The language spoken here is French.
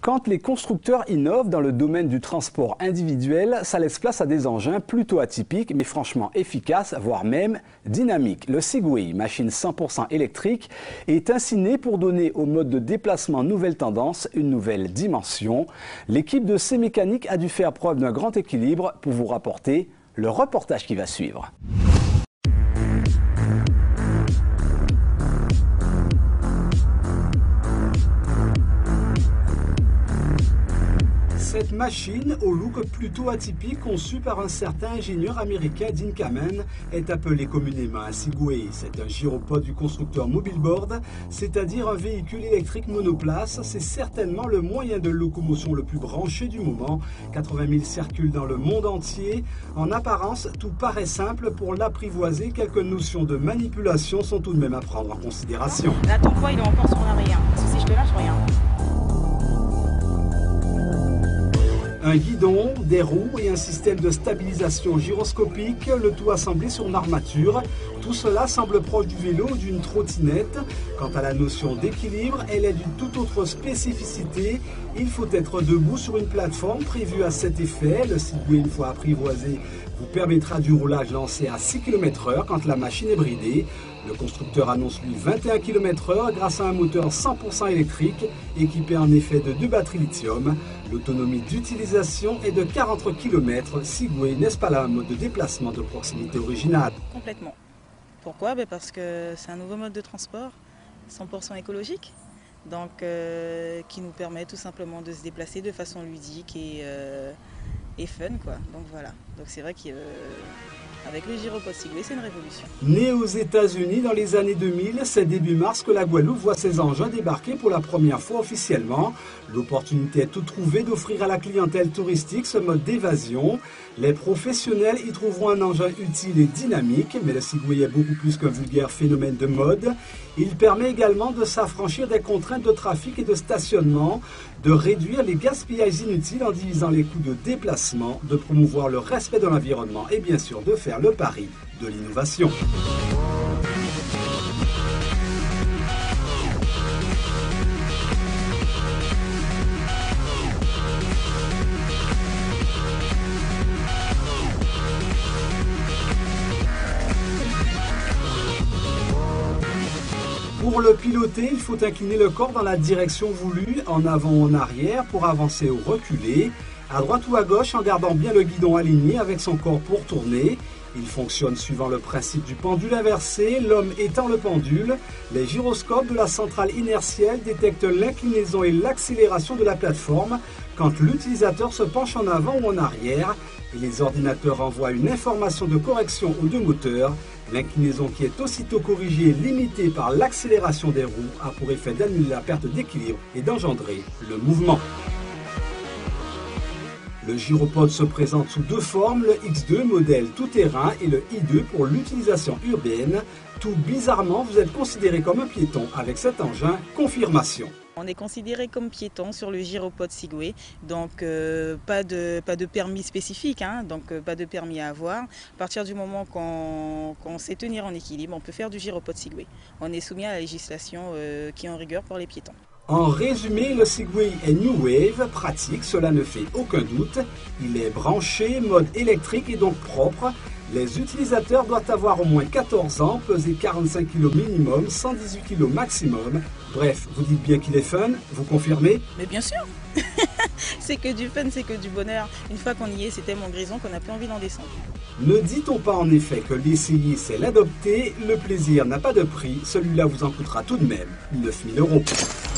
Quand les constructeurs innovent dans le domaine du transport individuel, ça laisse place à des engins plutôt atypiques, mais franchement efficaces, voire même dynamiques. Le Segway, machine 100% électrique, est ainsi né pour donner au mode de déplacement nouvelle tendance une nouvelle dimension. L'équipe de C-Mécanique a dû faire preuve d'un grand équilibre pour vous rapporter le reportage qui va suivre. Cette machine, au look plutôt atypique, conçue par un certain ingénieur américain Dean Kamen, est appelée communément un Segway. C'est un gyropode du constructeur Mobilboard, c'est-à-dire un véhicule électrique monoplace. C'est certainement le moyen de locomotion le plus branché du moment. 80 000 circulent dans le monde entier. En apparence, tout paraît simple. Pour l'apprivoiser, quelques notions de manipulation sont tout de même à prendre en considération. Là, ton poids, il est encore sur l'arrière. Parce que si je te lâche, rien. Un guidon, des roues et un système de stabilisation gyroscopique, le tout assemblé sur une armature. Tout cela semble proche du vélo ou d'une trottinette. Quant à la notion d'équilibre, elle est d'une toute autre spécificité. Il faut être debout sur une plateforme prévue à cet effet. Le Segway, une fois apprivoisé, vous permettra du roulage lancé à 6 km/h quand la machine est bridée. Le constructeur annonce lui 21 km/h grâce à un moteur 100% électrique équipé en effet de 2 batteries lithium. L'autonomie d'utilisation est de 40 km. Segway, n'est-ce pas là un mode de déplacement de proximité original? Complètement. Pourquoi? Parce que c'est un nouveau mode de transport 100% écologique, donc qui nous permet tout simplement de se déplacer de façon ludique et fun, quoi. Donc voilà. Donc c'est vrai qu'avec le gyropode Segway, c'est une révolution. Né aux États-Unis dans les années 2000, c'est début mars que la Guadeloupe voit ses engins débarquer pour la première fois officiellement. L'opportunité est toute trouvée d'offrir à la clientèle touristique ce mode d'évasion. Les professionnels y trouveront un engin utile et dynamique, mais le Segway est beaucoup plus qu'un vulgaire phénomène de mode. Il permet également de s'affranchir des contraintes de trafic et de stationnement, de réduire les gaspillages inutiles en divisant les coûts de déplacement, de promouvoir le respect de l'environnement et bien sûr de faire le pari de l'innovation. Pour le piloter, il faut incliner le corps dans la direction voulue, en avant ou en arrière, pour avancer ou reculer, à droite ou à gauche en gardant bien le guidon aligné avec son corps pour tourner. Il fonctionne suivant le principe du pendule inversé, l'homme étant le pendule. Les gyroscopes de la centrale inertielle détectent l'inclinaison et l'accélération de la plateforme quand l'utilisateur se penche en avant ou en arrière. Et les ordinateurs envoient une information de correction aux deux moteurs. L'inclinaison qui est aussitôt corrigée et limitée par l'accélération des roues a pour effet d'annuler la perte d'équilibre et d'engendrer le mouvement. Le gyropode se présente sous deux formes, le X2 modèle tout-terrain et le I2 pour l'utilisation urbaine. Tout bizarrement, vous êtes considéré comme un piéton avec cet engin, confirmation. On est considéré comme piéton sur le gyropode Segway, donc pas de permis spécifique, donc pas de permis à avoir. À partir du moment qu'on sait tenir en équilibre, on peut faire du gyropode Segway. On est soumis à la législation qui est en rigueur pour les piétons. En résumé, le Segway est New Wave, pratique, cela ne fait aucun doute. Il est branché, mode électrique et donc propre. Les utilisateurs doivent avoir au moins 14 ans, peser 45 kg minimum, 118 kg maximum. Bref, vous dites bien qu'il est fun, vous confirmez? Mais bien sûr. C'est que du fun, c'est que du bonheur. Une fois qu'on y est, c'est tellement grisant qu'on n'a plus envie d'en descendre. Ne dit-on pas en effet que l'essayer c'est l'adopter? Le plaisir n'a pas de prix, celui-là vous en coûtera tout de même 9 000 €.